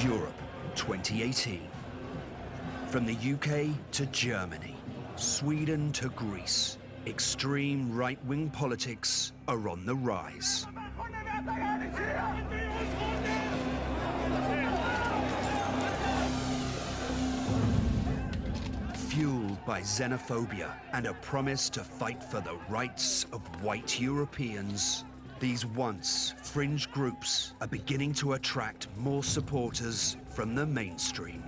Europe, 2018. From the UK to Germany, Sweden to Greece, extreme right-wing politics are on the rise. Fueled by xenophobia and a promise to fight for the rights of white Europeans, these once fringe groups are beginning to attract more supporters from the mainstream.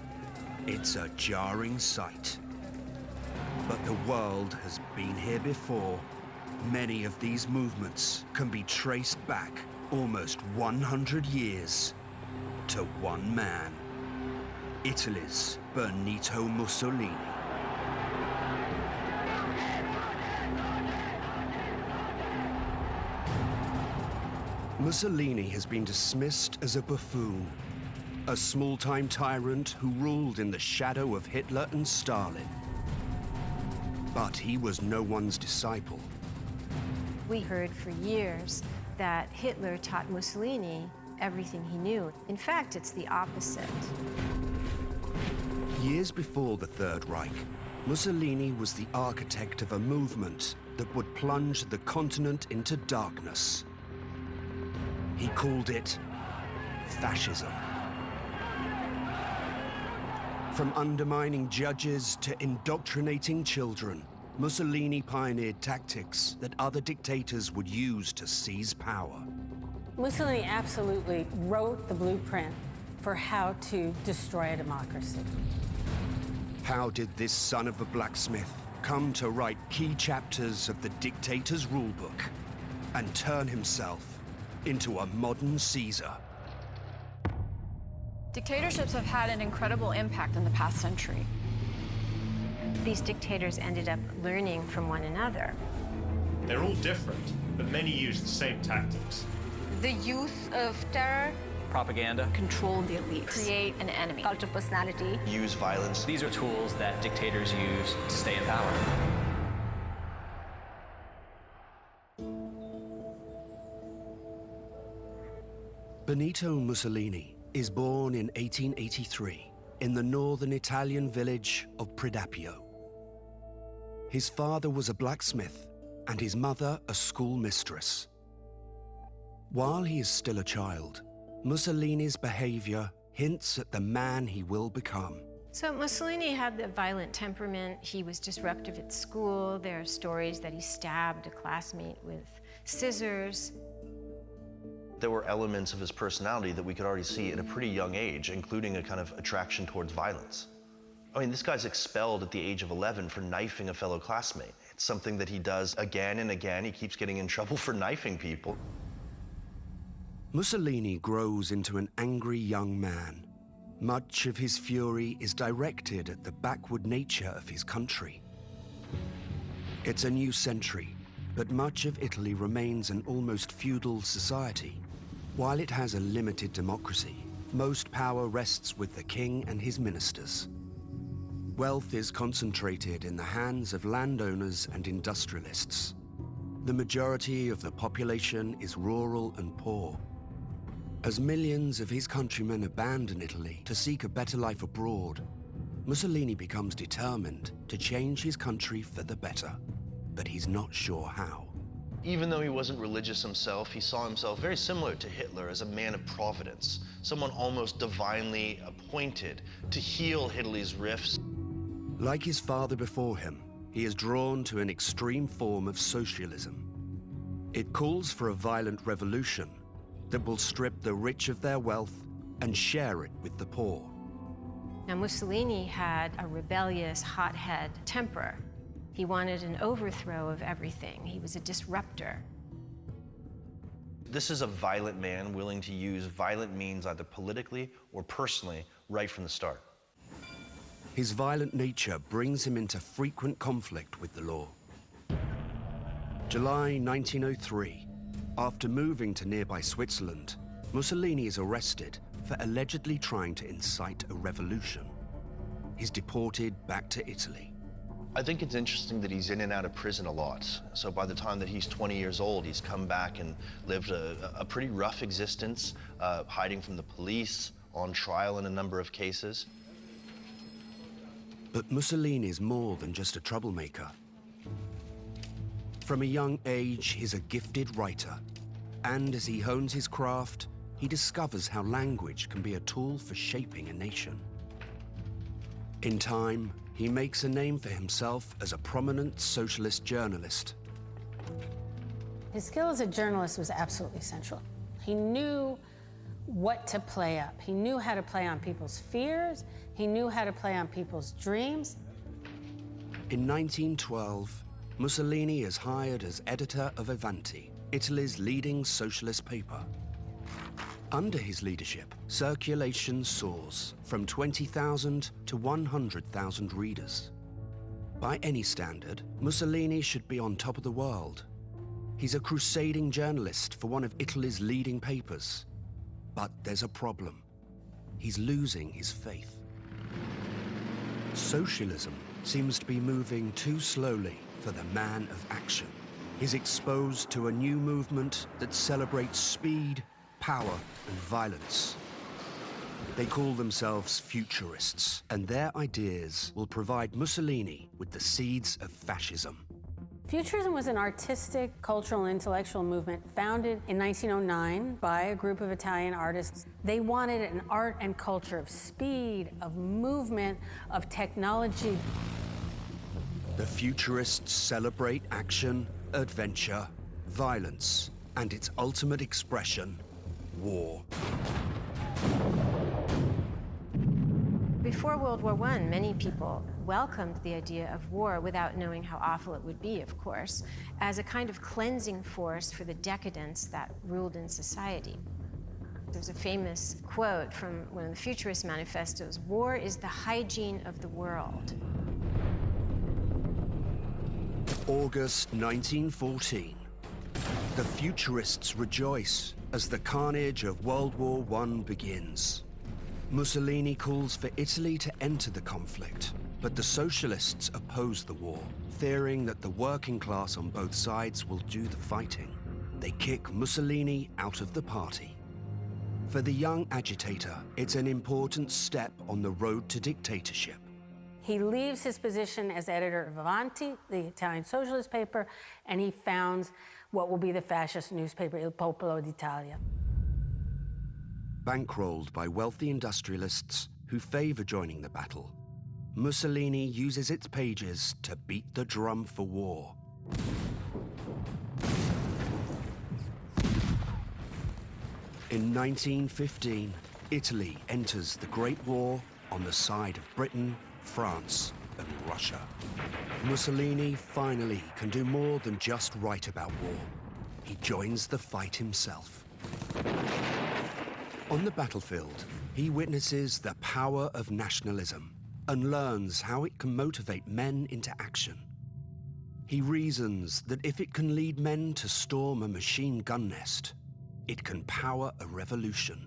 It's a jarring sight. But the world has been here before. Many of these movements can be traced back almost 100 years to one man, Italy's Benito Mussolini. Mussolini has been dismissed as a buffoon, a small-time tyrant who ruled in the shadow of Hitler and Stalin. But he was no one's disciple. We heard for years that Hitler taught Mussolini everything he knew. In fact, it's the opposite. Years before the Third Reich, Mussolini was the architect of a movement that would plunge the continent into darkness. He called it fascism. From undermining judges to indoctrinating children, Mussolini pioneered tactics that other dictators would use to seize power. Mussolini absolutely wrote the blueprint for how to destroy a democracy. How did this son of a blacksmith come to write key chapters of the dictator's rulebook and turn himself into a modern Caesar? Dictatorships have had an incredible impact in the past century. These dictators ended up learning from one another. They're all different, but many use the same tactics. The use of terror, propaganda, Control the elites. Create an enemy. cult of personality. Use violence. these are tools that dictators use to stay in power. Benito Mussolini is born in 1883 in the northern Italian village of Predappio. His father was a blacksmith and his mother a schoolmistress. While he is still a child, Mussolini's behavior hints at the man he will become. So Mussolini had the violent temperament. He was disruptive at school. There are stories that he stabbed a classmate with scissors. There were elements of his personality that we could already see at a pretty young age, including a kind of attraction towards violence. I mean, this guy's expelled at the age of 11 for knifing a fellow classmate. It's something that he does again and again. He keeps getting in trouble for knifing people. Mussolini grows into an angry young man. Much of his fury is directed at the backward nature of his country. It's a new century, but much of Italy remains an almost feudal society. While it has a limited democracy, most power rests with the king and his ministers. Wealth is concentrated in the hands of landowners and industrialists. The majority of the population is rural and poor. As millions of his countrymen abandon Italy to seek a better life abroad, Mussolini becomes determined to change his country for the better, but he's not sure how. Even though he wasn't religious himself, he saw himself very similar to Hitler as a man of providence, someone almost divinely appointed to heal Italy's rifts. Like his father before him, he is drawn to an extreme form of socialism. It calls for a violent revolution that will strip the rich of their wealth and share it with the poor. Now, Mussolini had a rebellious, hothead temper. He wanted an overthrow of everything. He was a disruptor. This is a violent man willing to use violent means either politically or personally right from the start. His violent nature brings him into frequent conflict with the law. July 1903, after moving to nearby Switzerland, Mussolini is arrested for allegedly trying to incite a revolution. He's deported back to Italy. I think it's interesting that he's in and out of prison a lot. So by the time that he's 20 years old, he's come back and lived a pretty rough existence, hiding from the police, on trial in a number of cases. But Mussolini's more than just a troublemaker. From a young age, he's a gifted writer. And as he hones his craft, he discovers how language can be a tool for shaping a nation. In time, he makes a name for himself as a prominent socialist journalist. His skill as a journalist was absolutely central. He knew what to play up. He knew how to play on people's fears. He knew how to play on people's dreams. In 1912, Mussolini is hired as editor of Avanti, Italy's leading socialist paper. Under his leadership, circulation soars from 20,000 to 100,000 readers. By any standard, Mussolini should be on top of the world. He's a crusading journalist for one of Italy's leading papers. But there's a problem. He's losing his faith. Socialism seems to be moving too slowly for the man of action. He's exposed to a new movement that celebrates speed, power, and violence. They call themselves futurists, and their ideas will provide Mussolini with the seeds of fascism. Futurism was an artistic, cultural, and intellectual movement founded in 1909 by a group of Italian artists. They wanted an art and culture of speed, of movement, of technology. The futurists celebrate action, adventure, violence, and its ultimate expression, war. Before World War I, many people welcomed the idea of war without knowing how awful it would be, of course, as a kind of cleansing force for the decadence that ruled in society. There's a famous quote from one of the Futurist manifestos: "War is the hygiene of the world." August 1914. The futurists rejoice as the carnage of World War I begins. Mussolini calls for Italy to enter the conflict, but the socialists oppose the war, fearing that the working class on both sides will do the fighting. They kick Mussolini out of the party. For the young agitator, it's an important step on the road to dictatorship. He leaves his position as editor of Avanti, the Italian socialist paper, and he founds what will be the fascist newspaper, Il Popolo d'Italia. Bankrolled by wealthy industrialists who favor joining the battle, Mussolini uses its pages to beat the drum for war. In 1915, Italy enters the Great War on the side of Britain, France, and Russia. Mussolini finally can do more than just write about war. He joins the fight himself. On the battlefield, he witnesses the power of nationalism and learns how it can motivate men into action. He reasons that if it can lead men to storm a machine gun nest, it can power a revolution.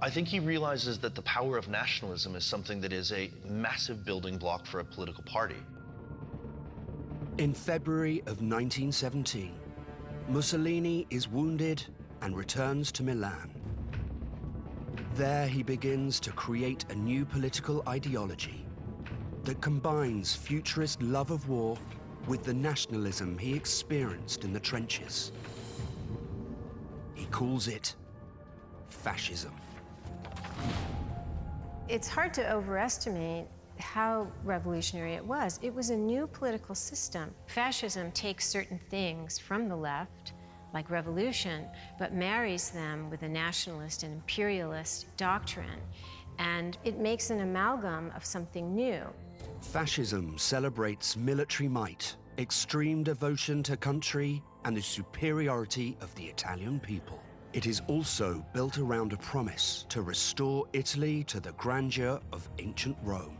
I think he realizes that the power of nationalism is something that is a massive building block for a political party. In February of 1917, Mussolini is wounded and returns to Milan. There he begins to create a new political ideology that combines futurist love of war with the nationalism he experienced in the trenches. He calls it fascism. It's hard to overestimate how revolutionary it was. It was a new political system. Fascism takes certain things from the left, like revolution, but marries them with a nationalist and imperialist doctrine, and it makes an amalgam of something new. Fascism celebrates military might, extreme devotion to country, and the superiority of the Italian people. It is also built around a promise to restore Italy to the grandeur of ancient Rome.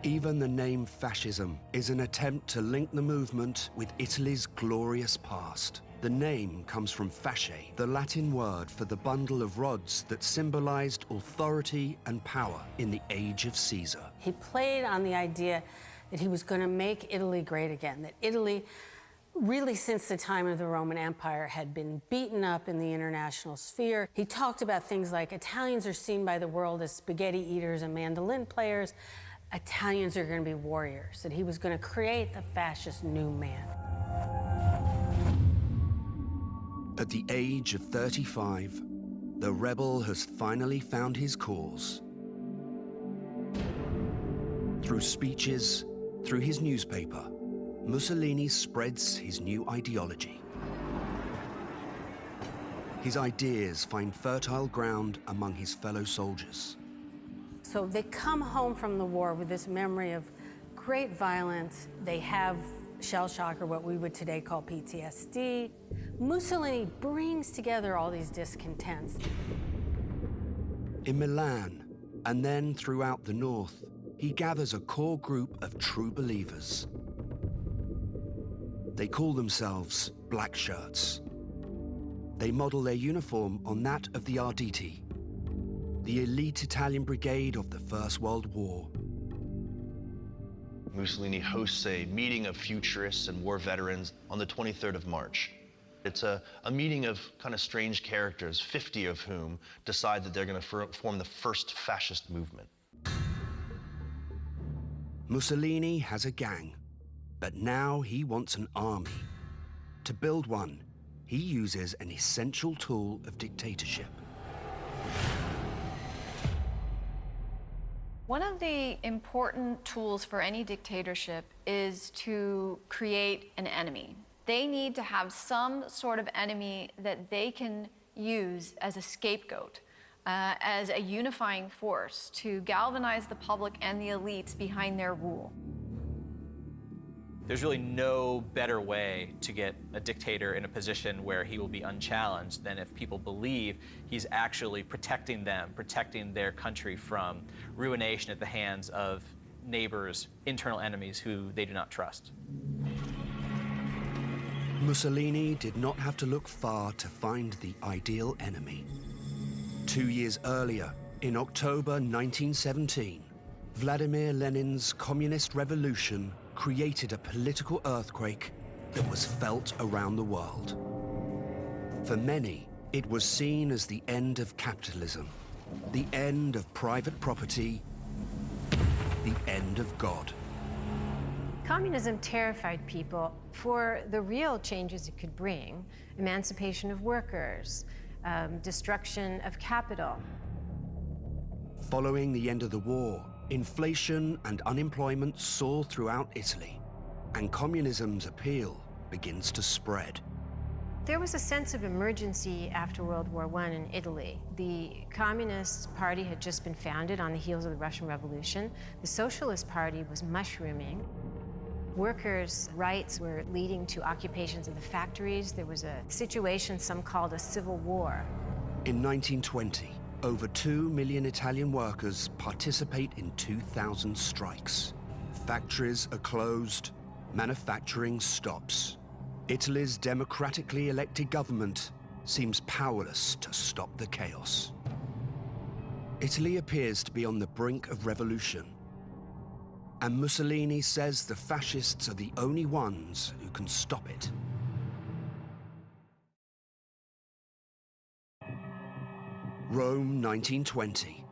Even the name fascism is an attempt to link the movement with Italy's glorious past. The name comes from fasce, the Latin word for the bundle of rods that symbolized authority and power in the age of Caesar. He played on the idea that he was going to make Italy great again, that Italy, really since the time of the Roman Empire, had been beaten up in the international sphere. He talked about things like Italians are seen by the world as spaghetti eaters and mandolin players. Italians are going to be warriors, that he was going to create the fascist new man. At the age of 35, the rebel has finally found his cause. Through speeches, through his newspaper, Mussolini spreads his new ideology. His ideas find fertile ground among his fellow soldiers. So they come home from the war with this memory of great violence. They have shell shock, or what we would today call PTSD. Mussolini brings together all these discontents. In Milan, and then throughout the north, he gathers a core group of true believers. They call themselves Black Shirts. They model their uniform on that of the Arditi, the elite Italian brigade of the First World War. Mussolini hosts a meeting of futurists and war veterans on the 23rd of March. It's a meeting of kind of strange characters, 50 of whom decide that they're going to form the first fascist movement. Mussolini has a gang, but now he wants an army. To build one, he uses an essential tool of dictatorship. One of the important tools for any dictatorship is to create an enemy. They need to have some sort of enemy that they can use as a scapegoat, as a unifying force to galvanize the public and the elites behind their rule. There's really no better way to get a dictator in a position where he will be unchallenged than if people believe he's actually protecting them, protecting their country from ruination at the hands of neighbors, internal enemies who they do not trust. Mussolini did not have to look far to find the ideal enemy. 2 years earlier, in October 1917, Vladimir Lenin's communist revolution created a political earthquake that was felt around the world. For many, it was seen as the end of capitalism, the end of private property, the end of God. Communism terrified people for the real changes it could bring: emancipation of workers, destruction of capital. Following the end of the war, inflation and unemployment soar throughout Italy, and communism's appeal begins to spread. There was a sense of emergency after World War I in Italy. The Communist Party had just been founded on the heels of the Russian Revolution. The Socialist Party was mushrooming. Workers' rights were leading to occupations of the factories. There was a situation some called a civil war. In 1920, over 2 million Italian workers participate in 2,000 strikes. Factories are closed, manufacturing stops. Italy's democratically elected government seems powerless to stop the chaos. Italy appears to be on the brink of revolution, and Mussolini says the fascists are the only ones who can stop it. Rome, 1920.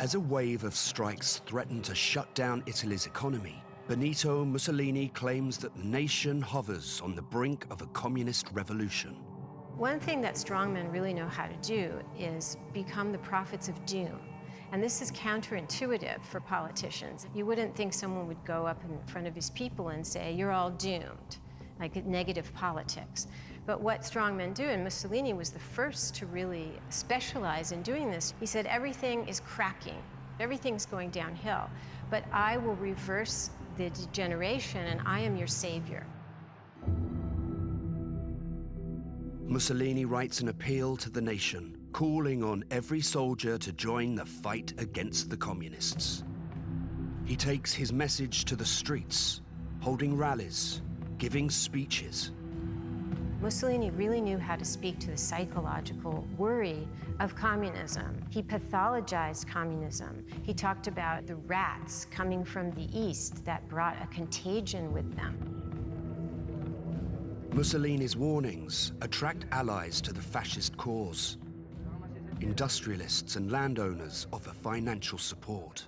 As a wave of strikes threatened to shut down Italy's economy, Benito Mussolini claims that the nation hovers on the brink of a communist revolution. One thing that strongmen really know how to do is become the prophets of doom. And this is counterintuitive for politicians. You wouldn't think someone would go up in front of his people and say, "You're all doomed," like negative politics. But what strongmen do, and Mussolini was the first to really specialize in doing this, he said, everything is cracking, everything's going downhill, but I will reverse the degeneration and I am your savior. Mussolini writes an appeal to the nation, calling on every soldier to join the fight against the communists. He takes his message to the streets, holding rallies, giving speeches. Mussolini really knew how to speak to the psychological worry of communism. He pathologized communism. He talked about the rats coming from the East that brought a contagion with them. Mussolini's warnings attract allies to the fascist cause. Industrialists and landowners offer financial support.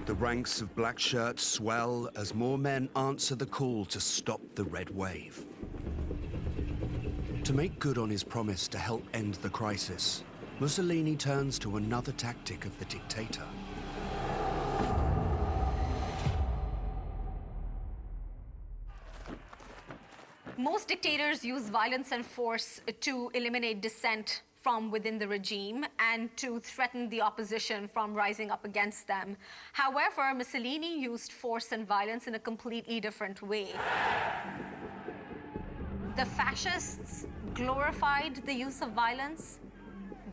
The ranks of black shirts swell as more men answer the call to stop the red wave. To make good on his promise to help end the crisis, Mussolini turns to another tactic of the dictator. Most dictators use violence and force to eliminate dissent from within the regime and to threaten the opposition from rising up against them. However, Mussolini used force and violence in a completely different way. The fascists glorified the use of violence.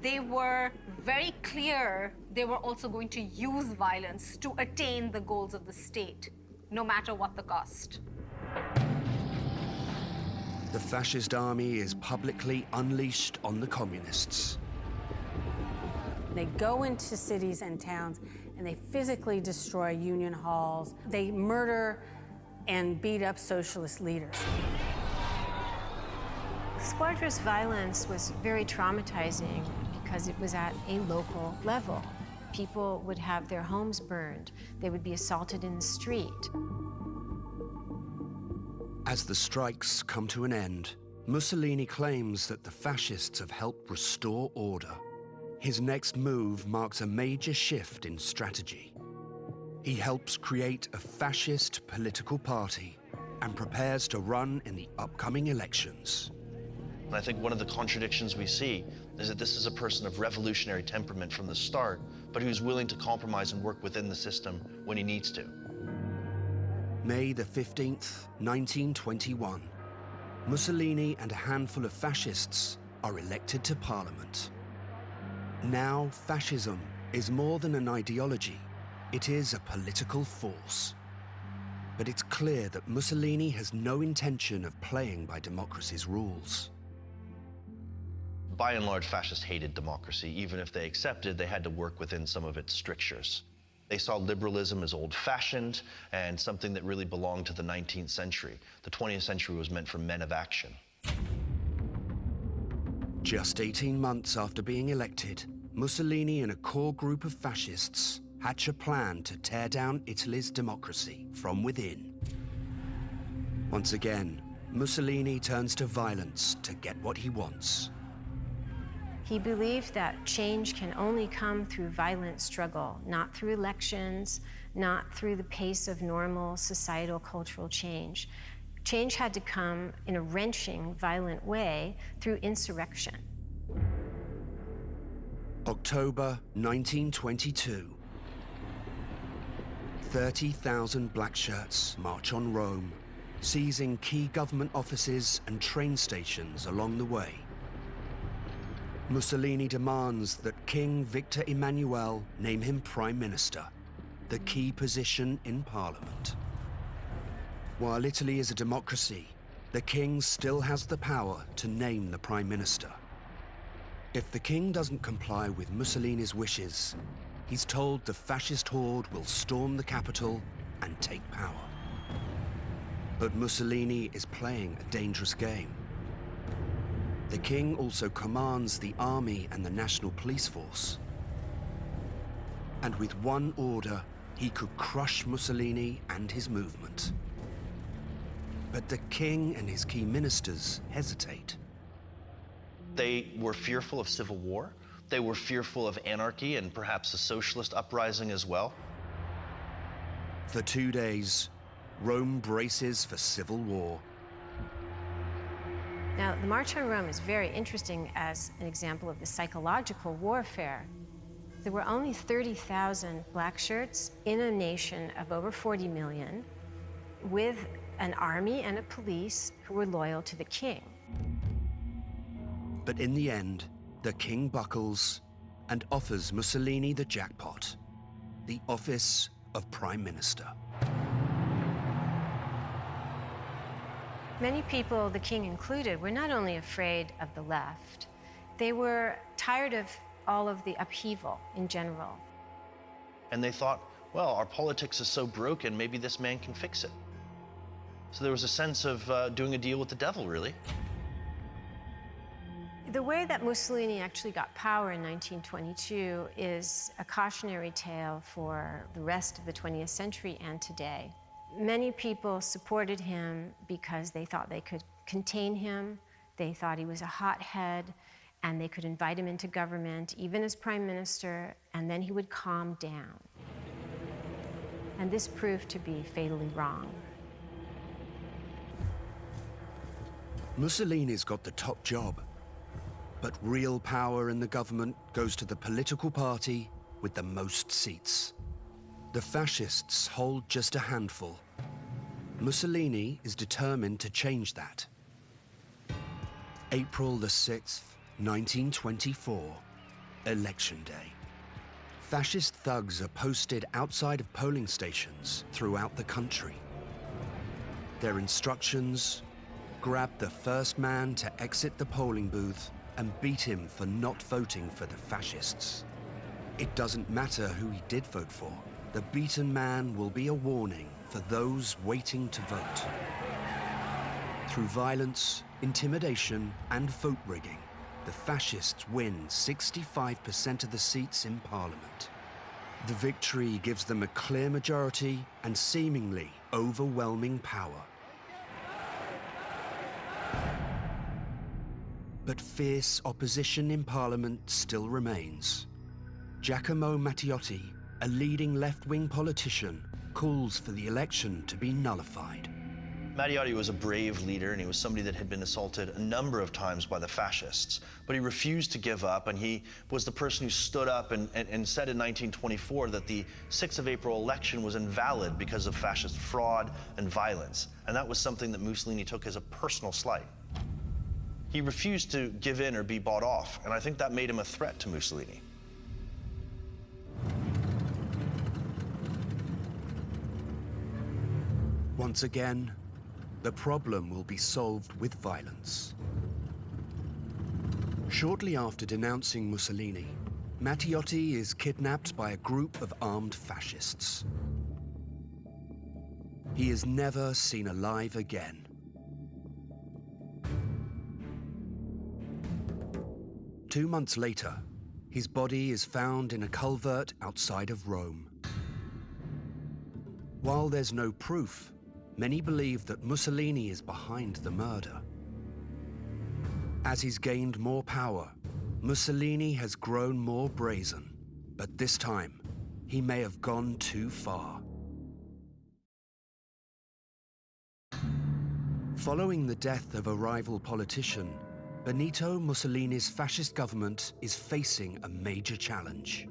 They were very clear they were also going to use violence to attain the goals of the state, no matter what the cost. The fascist army is publicly unleashed on the communists. They go into cities and towns and they physically destroy union halls. They murder and beat up socialist leaders. Squadrous violence was very traumatizing because it was at a local level. People would have their homes burned. They would be assaulted in the street. As the strikes come to an end, Mussolini claims that the fascists have helped restore order. His next move marks a major shift in strategy. He helps create a fascist political party and prepares to run in the upcoming elections. And I think one of the contradictions we see is that this is a person of revolutionary temperament from the start, but who's willing to compromise and work within the system when he needs to. May the 15th, 1921, Mussolini and a handful of fascists are elected to parliament. Now, fascism is more than an ideology. It is a political force. But it's clear that Mussolini has no intention of playing by democracy's rules. By and large, fascists hated democracy. Even if they accepted, they had to work within some of its strictures. They saw liberalism as old-fashioned and something that really belonged to the 19th century. The 20th century was meant for men of action. Just 18 months after being elected, Mussolini and a core group of fascists hatch a plan to tear down Italy's democracy from within. Once again, Mussolini turns to violence to get what he wants. He believed that change can only come through violent struggle, not through elections, not through the pace of normal societal cultural change. Change had to come in a wrenching, violent way through insurrection. October 1922. 30,000 black shirts march on Rome, seizing key government offices and train stations along the way. Mussolini demands that King Victor Emmanuel name him Prime Minister, the key position in Parliament. While Italy is a democracy, the king still has the power to name the Prime Minister. If the king doesn't comply with Mussolini's wishes, he's told the fascist horde will storm the capital and take power. But Mussolini is playing a dangerous game. The king also commands the army and the national police force. And with one order, he could crush Mussolini and his movement. But the king and his key ministers hesitate. They were fearful of civil war. They were fearful of anarchy and perhaps a socialist uprising as well. For 2 days, Rome braces for civil war. Now, the March on Rome is very interesting as an example of the psychological warfare. There were only 30,000 black shirts in a nation of over 40 million, with an army and a police who were loyal to the king. But in the end, the king buckles and offers Mussolini the jackpot, the office of Prime Minister. Many people, the king included, were not only afraid of the left, they were tired of all of the upheaval in general. And they thought, well, our politics is so broken, maybe this man can fix it. So there was a sense of doing a deal with the devil, really. The way that Mussolini actually got power in 1922 is a cautionary tale for the rest of the 20th century and today. Many people supported him because they thought they could contain him, they thought he was a hothead, and they could invite him into government, even as prime minister, and then he would calm down. And this proved to be fatally wrong. Mussolini's got the top job, but real power in the government goes to the political party with the most seats. The fascists hold just a handful. Mussolini is determined to change that. April the 6th, 1924, Election Day. Fascist thugs are posted outside of polling stations throughout the country. Their instructions: grab the first man to exit the polling booth and beat him for not voting for the fascists. It doesn't matter who he did vote for. The beaten man will be a warning for those waiting to vote. Through violence, intimidation, and vote rigging, the fascists win 65% of the seats in Parliament. The victory gives them a clear majority and seemingly overwhelming power. But fierce opposition in Parliament still remains. Giacomo Matteotti, a leading left-wing politician, calls for the election to be nullified. Matteotti was a brave leader, and he was somebody that had been assaulted a number of times by the fascists, but he refused to give up, and he was the person who stood up and said in 1924 that the 6th of April election was invalid because of fascist fraud and violence, and that was something that Mussolini took as a personal slight. He refused to give in or be bought off, and I think that made him a threat to Mussolini. Once again, the problem will be solved with violence. Shortly after denouncing Mussolini, Matteotti is kidnapped by a group of armed fascists. He is never seen alive again. Two months later, his body is found in a culvert outside of Rome. While there's no proof, many believe that Mussolini is behind the murder. As he's gained more power, Mussolini has grown more brazen, but this time, he may have gone too far. Following the death of a rival politician, Benito Mussolini's fascist government is facing a major challenge.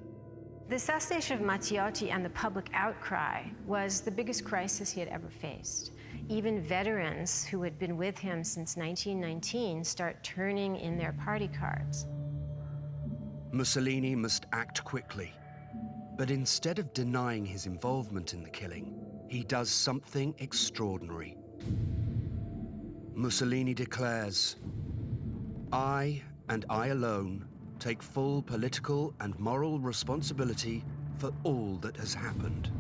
The assassination of Matteotti and the public outcry was the biggest crisis he had ever faced. Even veterans who had been with him since 1919 start turning in their party cards. Mussolini must act quickly, but instead of denying his involvement in the killing, he does something extraordinary. Mussolini declares, "I, and I alone, take full political and moral responsibility for all that has happened."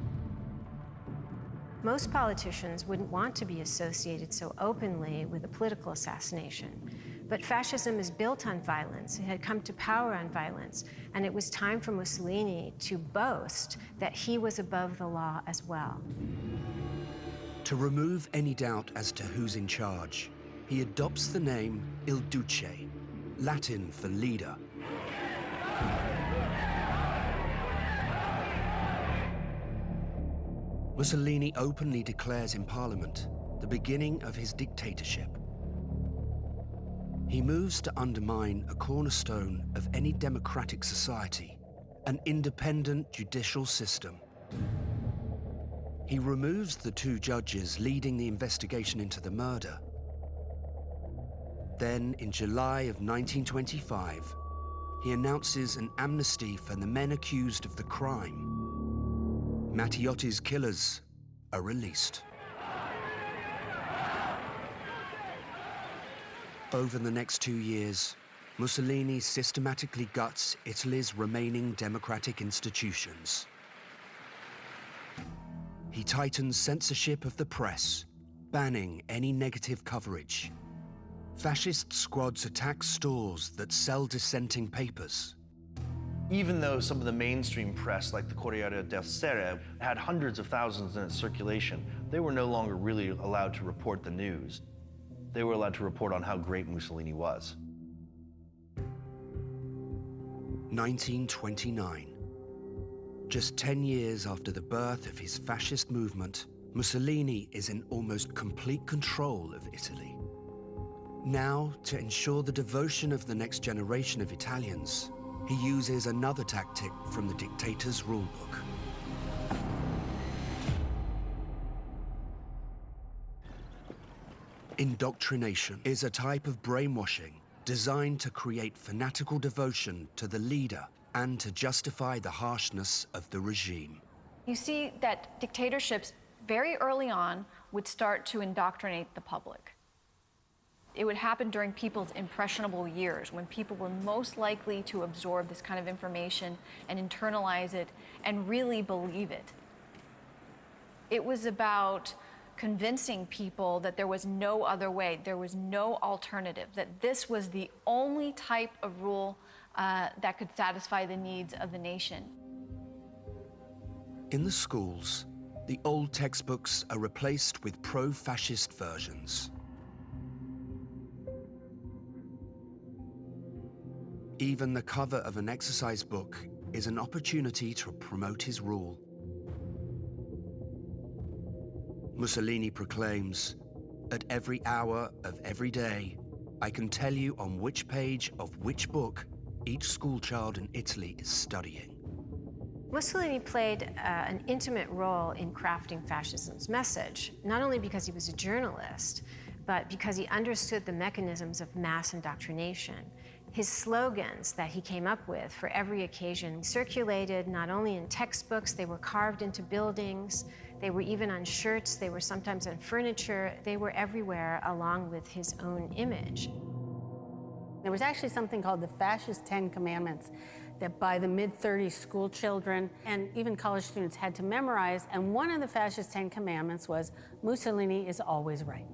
Most politicians wouldn't want to be associated so openly with a political assassination, but fascism is built on violence. It had come to power on violence, and it was time for Mussolini to boast that he was above the law as well. To remove any doubt as to who's in charge, he adopts the name Il Duce, Latin for leader. Mussolini openly declares in Parliament the beginning of his dictatorship. He moves to undermine a cornerstone of any democratic society, an independent judicial system. He removes the two judges leading the investigation into the murder. Then, in July of 1925, he announces an amnesty for the men accused of the crime. Matteotti's killers are released. Over the next 2 years, Mussolini systematically guts Italy's remaining democratic institutions. He tightens censorship of the press, banning any negative coverage. Fascist squads attack stores that sell dissenting papers. Even though some of the mainstream press, like the Corriere della Sera, had hundreds of thousands in its circulation, they were no longer really allowed to report the news. They were allowed to report on how great Mussolini was. 1929. Just 10 years after the birth of his fascist movement, Mussolini is in almost complete control of Italy. Now, to ensure the devotion of the next generation of Italians, he uses another tactic from the Dictators' rulebook. Indoctrination is a type of brainwashing designed to create fanatical devotion to the leader and to justify the harshness of the regime. You see that dictatorships very early on would start to indoctrinate the public. It would happen during people's impressionable years, when people were most likely to absorb this kind of information and internalize it and really believe it. It was about convincing people that there was no other way, there was no alternative, that this was the only type of rule that could satisfy the needs of the nation. In the schools, the old textbooks are replaced with pro-fascist versions. Even the cover of an exercise book is an opportunity to promote his rule. Mussolini proclaims, "At every hour of every day, I can tell you on which page of which book each schoolchild in Italy is studying." Mussolini played an intimate role in crafting fascism's message, not only because he was a journalist, but because he understood the mechanisms of mass indoctrination. His slogans that he came up with for every occasion circulated not only in textbooks, they were carved into buildings, they were even on shirts, they were sometimes on furniture, they were everywhere along with his own image. There was actually something called the Fascist 10 Commandments that by the mid-30s school children and even college students had to memorize, and one of the Fascist 10 Commandments was, Mussolini is always right.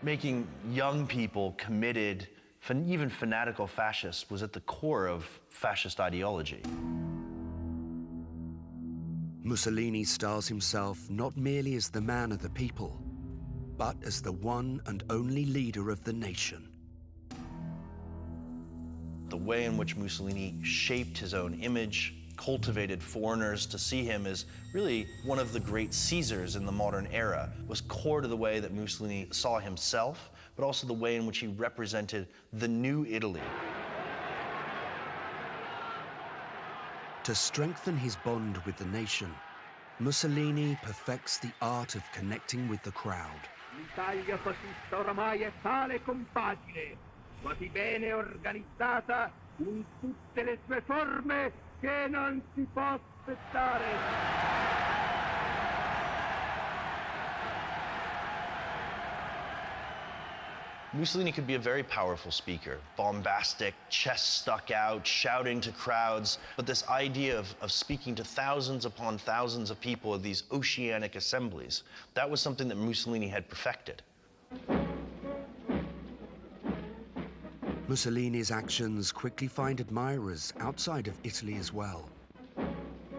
Making young people committed, even fanatical fascists, was at the core of fascist ideology. Mussolini styles himself not merely as the man of the people, but as the one and only leader of the nation. The way in which Mussolini shaped his own image, cultivated foreigners to see him as really one of the great Caesars in the modern era, was core to the way that Mussolini saw himself, but also the way in which he represented the new Italy. To strengthen his bond with the nation, Mussolini perfects the art of connecting with the crowd. L'Italia fascista oramai è tale compagine, quasi bene organizzata in tutte le sue forme che non si può aspettare. Mussolini could be a very powerful speaker, bombastic, chest stuck out, shouting to crowds, but this idea of speaking to thousands upon thousands of people at these oceanic assemblies, that was something that Mussolini had perfected. Mussolini's actions quickly find admirers outside of Italy as well.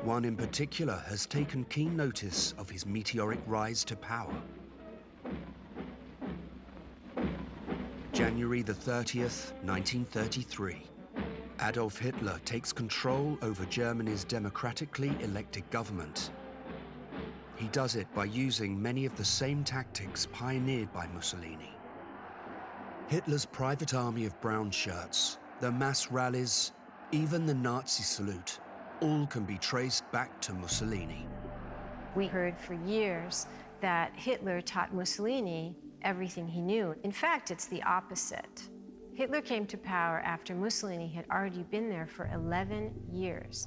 One in particular has taken keen notice of his meteoric rise to power. January the 30th, 1933. Adolf Hitler takes control over Germany's democratically elected government. He does it by using many of the same tactics pioneered by Mussolini. Hitler's private army of brown shirts, the mass rallies, even the Nazi salute, all can be traced back to Mussolini. We heard for years that Hitler taught Mussolini everything he knew. In fact, it's the opposite. Hitler came to power after Mussolini had already been there for 11 years.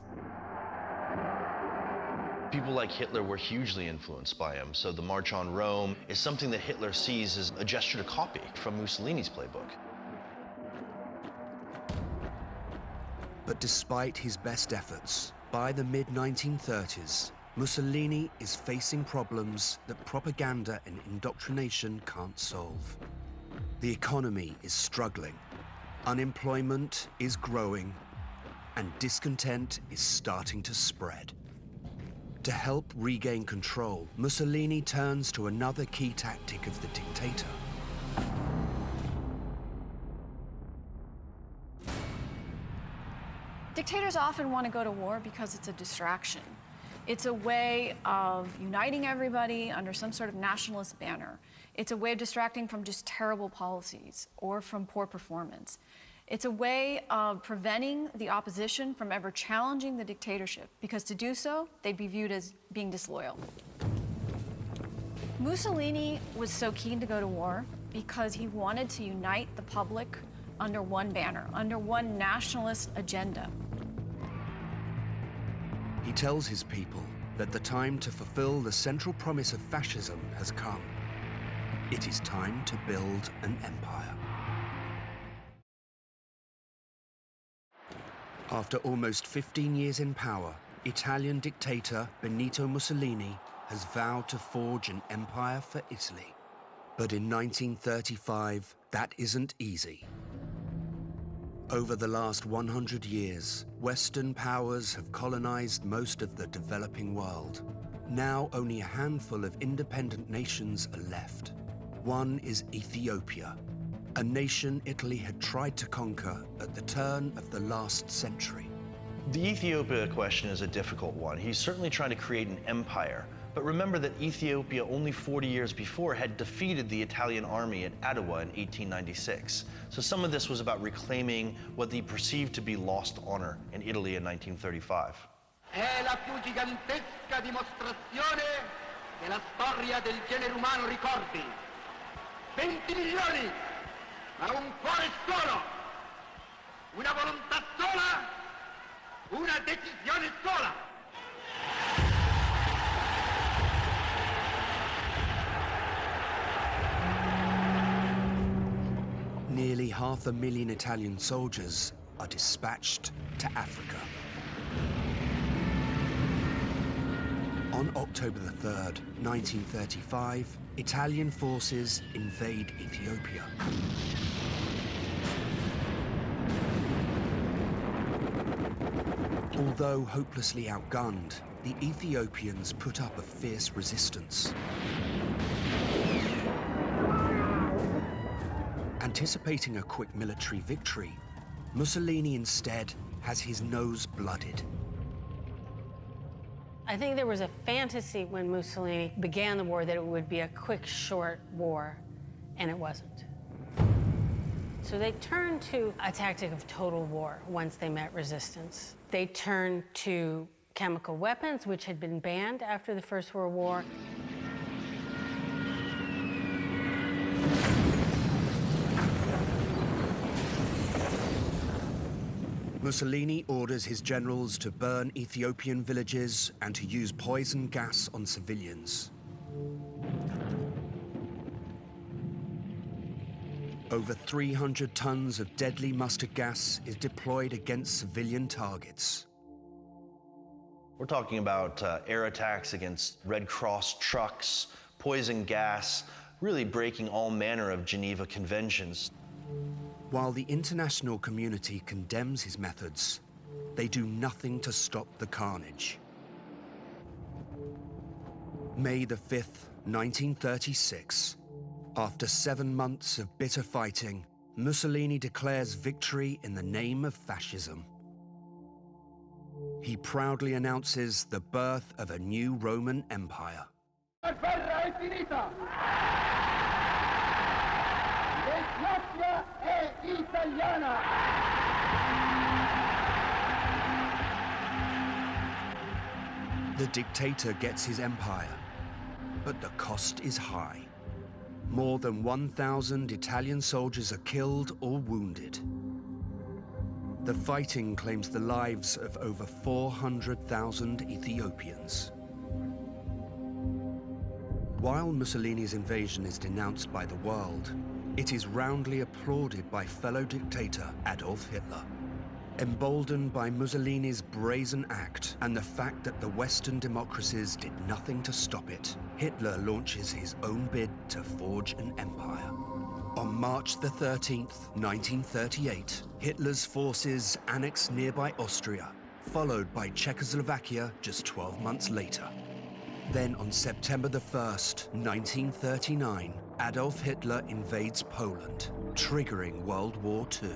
People like Hitler were hugely influenced by him, so the March on Rome is something that Hitler sees as a gesture to copy from Mussolini's playbook. But despite his best efforts, by the mid-1930s, Mussolini is facing problems that propaganda and indoctrination can't solve. The economy is struggling, unemployment is growing, and discontent is starting to spread. To help regain control, Mussolini turns to another key tactic of the dictator. Dictators often want to go to war because it's a distraction. It's a way of uniting everybody under some sort of nationalist banner. It's a way of distracting from just terrible policies or from poor performance. It's a way of preventing the opposition from ever challenging the dictatorship, because to do so, they'd be viewed as being disloyal. Mussolini was so keen to go to war because he wanted to unite the public under one banner, under one nationalist agenda. He tells his people that the time to fulfill the central promise of fascism has come. It is time to build an empire. After almost 15 years in power, Italian dictator Benito Mussolini has vowed to forge an empire for Italy. But in 1935, that isn't easy. Over the last 100 years, Western powers have colonized most of the developing world. Now only a handful of independent nations are left. One is Ethiopia, a nation Italy had tried to conquer at the turn of the last century. The Ethiopia question is a difficult one. He's certainly trying to create an empire. But remember that Ethiopia only 40 years before had defeated the Italian army at Adwa in 1896. So some of this was about reclaiming what he perceived to be lost honor in Italy in 1935. È la più gigantesca dimostrazione che la storia del genere umano ricordi. 20 milioni, ma un cuore solo, una volontà sola, una decisione sola. Nearly 500,000 Italian soldiers are dispatched to Africa. On October the 3rd, 1935, Italian forces invade Ethiopia. Although hopelessly outgunned, the Ethiopians put up a fierce resistance. Anticipating a quick military victory, Mussolini instead has his nose blooded. I think there was a fantasy when Mussolini began the war that it would be a quick, short war, and it wasn't. So they turned to a tactic of total war once they met resistance. They turned to chemical weapons, which had been banned after the First World War. Mussolini orders his generals to burn Ethiopian villages and to use poison gas on civilians. Over 300 tons of deadly mustard gas is deployed against civilian targets. We're talking about air attacks against Red Cross trucks, poison gas, really breaking all manner of Geneva conventions. While the international community condemns his methods, they do nothing to stop the carnage. May the 5th, 1936, after 7 months of bitter fighting, Mussolini declares victory in the name of fascism. He proudly announces the birth of a new Roman Empire. La guerra è finita! L'Ethiopia è italiana! The dictator gets his empire, but the cost is high. More than 1,000 Italian soldiers are killed or wounded. The fighting claims the lives of over 400,000 Ethiopians. While Mussolini's invasion is denounced by the world, it is roundly applauded by fellow dictator Adolf Hitler. Emboldened by Mussolini's brazen act and the fact that the Western democracies did nothing to stop it, Hitler launches his own bid to forge an empire. On March the 13th, 1938, Hitler's forces annex nearby Austria, followed by Czechoslovakia just 12 months later. Then on September the 1st, 1939, Adolf Hitler invades Poland, triggering World War II.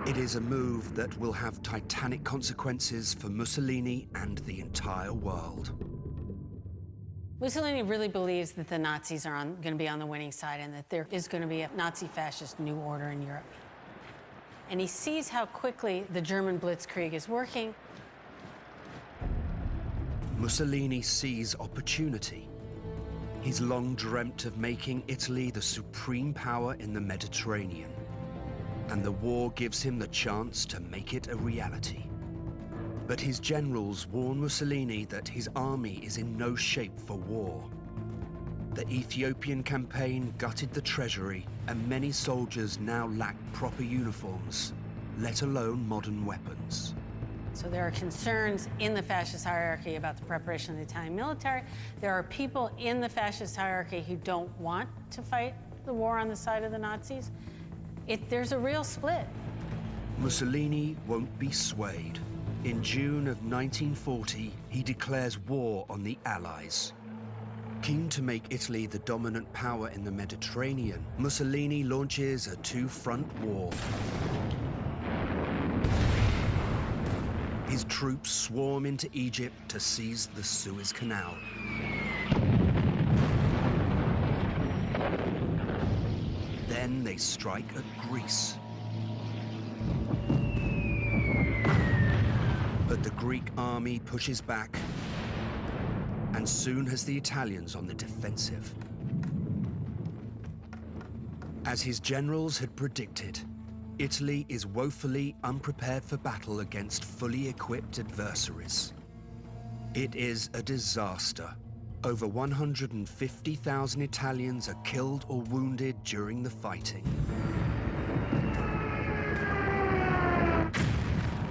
It is a move that will have titanic consequences for Mussolini and the entire world. Mussolini really believes that the Nazis are going to be on the winning side and that there is going to be a Nazi-fascist new order in Europe. And he sees how quickly the German blitzkrieg is working. Mussolini sees opportunity. He's long dreamt of making Italy the supreme power in the Mediterranean. And the war gives him the chance to make it a reality. But his generals warn Mussolini that his army is in no shape for war. The Ethiopian campaign gutted the treasury, and many soldiers now lack proper uniforms, let alone modern weapons. So there are concerns in the fascist hierarchy about the preparation of the Italian military. There are people in the fascist hierarchy who don't want to fight the war on the side of the Nazis. There's a real split. Mussolini won't be swayed. In June of 1940, he declares war on the Allies. Keen to make Italy the dominant power in the Mediterranean, Mussolini launches a two-front war. His troops swarm into Egypt to seize the Suez Canal. Then they strike at Greece. But the Greek army pushes back, and soon has the Italians on the defensive. As his generals had predicted, Italy is woefully unprepared for battle against fully equipped adversaries. It is a disaster. Over 150,000 Italians are killed or wounded during the fighting.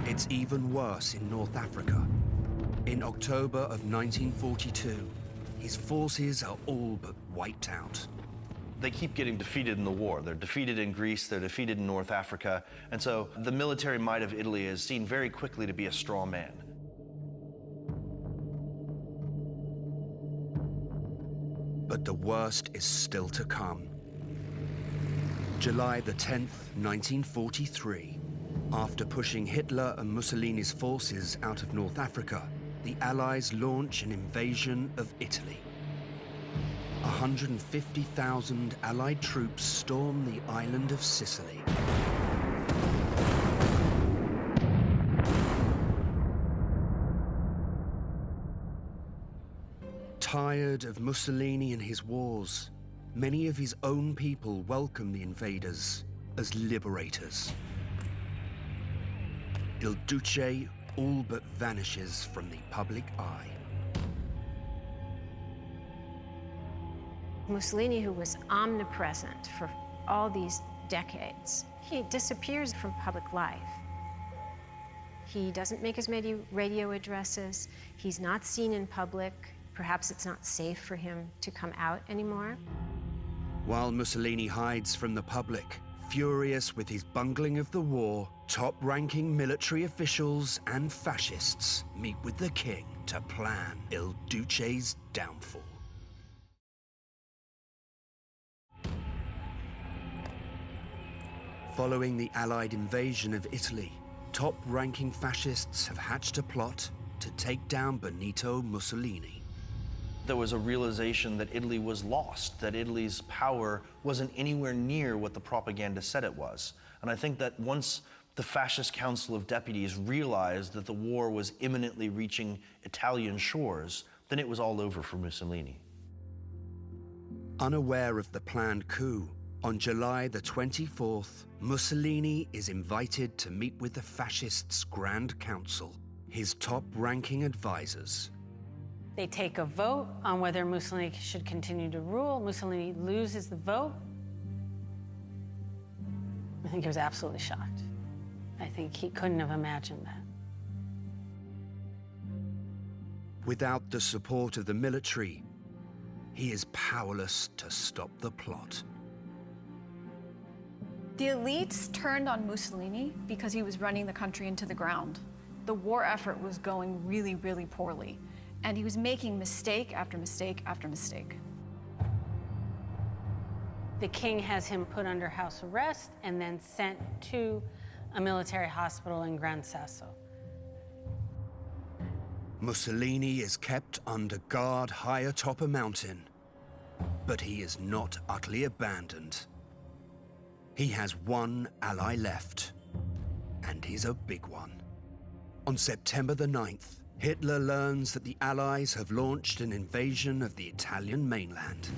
It's even worse in North Africa. In October of 1942, his forces are all but wiped out. They keep getting defeated in the war. They're defeated in Greece, they're defeated in North Africa, and so the military might of Italy is seen very quickly to be a straw man. But the worst is still to come. July the 10th, 1943. After pushing Hitler and Mussolini's forces out of North Africa, the Allies launch an invasion of Italy. 150,000 Allied troops storm the island of Sicily. Tired of Mussolini and his wars, many of his own people welcome the invaders as liberators. Il Duce all but vanishes from the public eye. Mussolini, who was omnipresent for all these decades, he disappears from public life. He doesn't make as many radio addresses. He's not seen in public. Perhaps it's not safe for him to come out anymore. While Mussolini hides from the public, furious with his bungling of the war, top-ranking military officials and fascists meet with the king to plan Il Duce's downfall. Following the Allied invasion of Italy, top-ranking fascists have hatched a plot to take down Benito Mussolini. There was a realization that Italy was lost, that Italy's power wasn't anywhere near what the propaganda said it was. And I think that once the Fascist Council of Deputies realized that the war was imminently reaching Italian shores, then it was all over for Mussolini. Unaware of the planned coup, on July the 24th, Mussolini is invited to meet with the fascists' Grand Council, his top-ranking advisors. They take a vote on whether Mussolini should continue to rule. Mussolini loses the vote. I think he was absolutely shocked. I think he couldn't have imagined that. Without the support of the military, he is powerless to stop the plot. The elites turned on Mussolini because he was running the country into the ground. The war effort was going really, really poorly, and he was making mistake after mistake after mistake. The king has him put under house arrest and then sent to a military hospital in Gran Sasso. Mussolini is kept under guard high atop a mountain, but he is not utterly abandoned. He has one ally left, and he's a big one. On September the 9th, Hitler learns that the Allies have launched an invasion of the Italian mainland.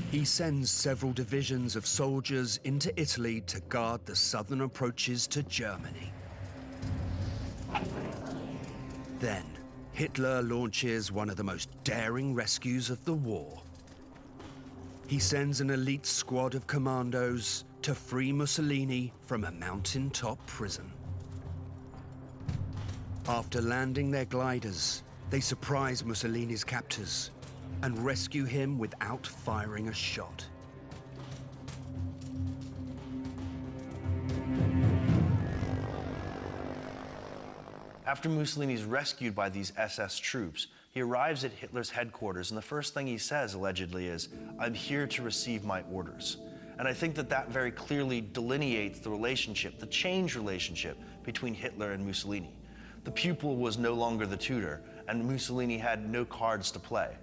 He sends several divisions of soldiers into Italy to guard the southern approaches to Germany. Then, Hitler launches one of the most daring rescues of the war. He sends an elite squad of commandos to free Mussolini from a mountaintop prison. After landing their gliders, they surprise Mussolini's captors and rescue him without firing a shot. After Mussolini is rescued by these SS troops, he arrives at Hitler's headquarters, and the first thing he says, allegedly, is, "I'm here to receive my orders." And I think that that very clearly delineates the relationship, the changed relationship between Hitler and Mussolini. The pupil was no longer the tutor, and Mussolini had no cards to play.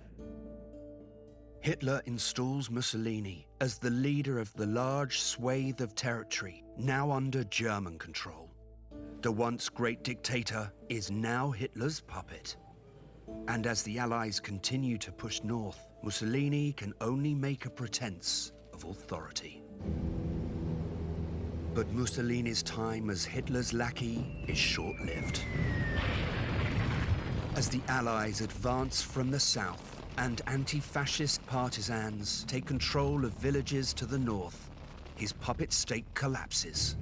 Hitler installs Mussolini as the leader of the large swathe of territory now under German control. The once great dictator is now Hitler's puppet. And as the Allies continue to push north, Mussolini can only make a pretense of authority. But Mussolini's time as Hitler's lackey is short-lived. As the Allies advance from the south and anti-fascist partisans take control of villages to the north, his puppet state collapses.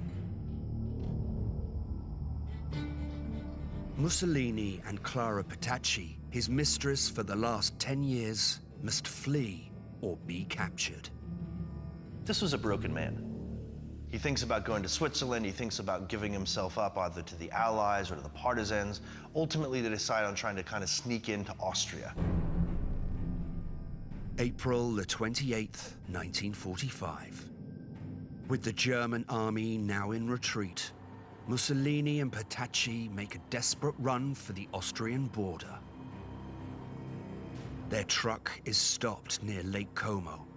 Mussolini and Clara Petacci, his mistress for the last 10 years, must flee or be captured. This was a broken man. He thinks about going to Switzerland, he thinks about giving himself up either to the Allies or to the partisans. Ultimately, they decide on trying to kind of sneak into Austria. April the 28th, 1945. With the German army now in retreat, Mussolini and Petacci make a desperate run for the Austrian border. Their truck is stopped near Lake Como.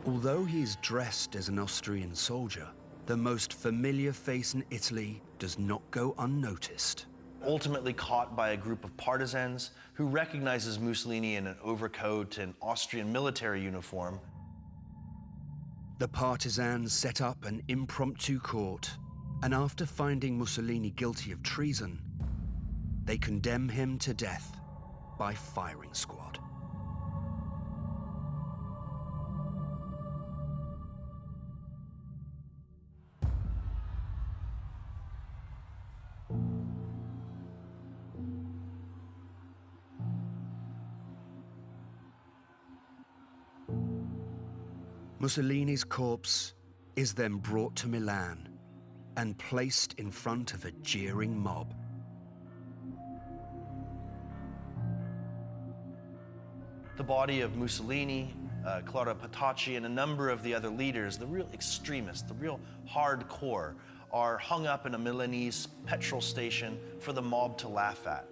Although he is dressed as an Austrian soldier, the most familiar face in Italy does not go unnoticed. Ultimately caught by a group of partisans who recognizes Mussolini in an overcoat and Austrian military uniform. The partisans set up an impromptu court, and after finding Mussolini guilty of treason, they condemn him to death by firing squad. Mussolini's corpse is then brought to Milan and placed in front of a jeering mob. The body of Mussolini, Clara Petacci, and a number of the other leaders, the real extremists, the real hardcore, are hung up in a Milanese petrol station for the mob to laugh at.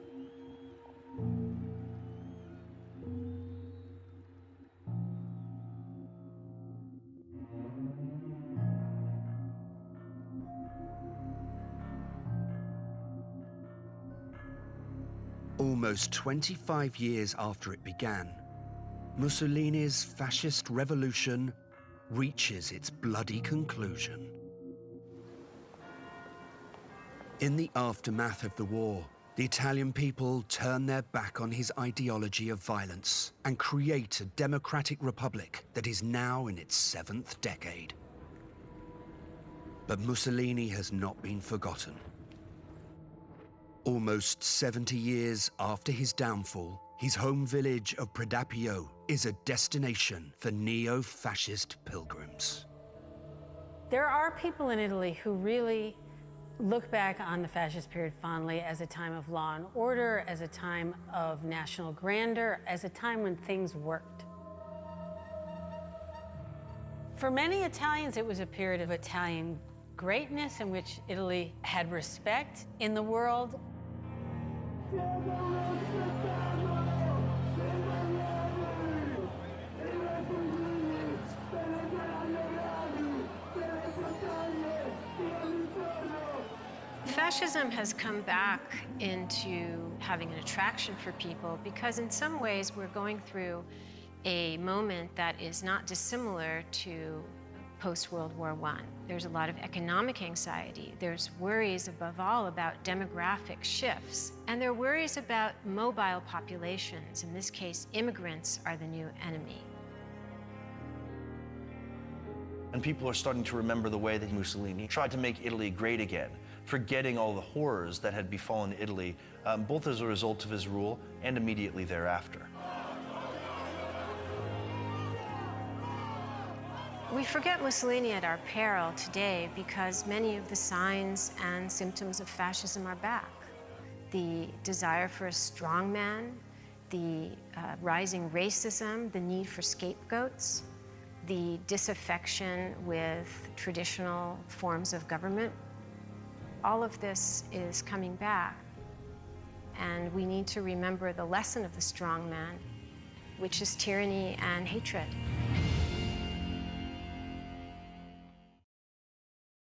Almost 25 years after it began, Mussolini's fascist revolution reaches its bloody conclusion. In the aftermath of the war, the Italian people turn their back on his ideology of violence and create a democratic republic that is now in its 7th decade. But Mussolini has not been forgotten. Almost 70 years after his downfall, his home village of Predappio is a destination for neo-fascist pilgrims. There are people in Italy who really look back on the fascist period fondly as a time of law and order, as a time of national grandeur, as a time when things worked. For many Italians, it was a period of Italian greatness in which Italy had respect in the world. Fascism has come back into having an attraction for people because in some ways we're going through a moment that is not dissimilar to post-World War I. There's a lot of economic anxiety. There's worries above all about demographic shifts. And there are worries about mobile populations. In this case, immigrants are the new enemy. And people are starting to remember the way that Mussolini tried to make Italy great again, forgetting all the horrors that had befallen Italy, both as a result of his rule and immediately thereafter. We forget Mussolini at our peril today because many of the signs and symptoms of fascism are back. The desire for a strong man, the rising racism, the need for scapegoats, the disaffection with traditional forms of government. All of this is coming back. And we need to remember the lesson of the strong man, which is tyranny and hatred.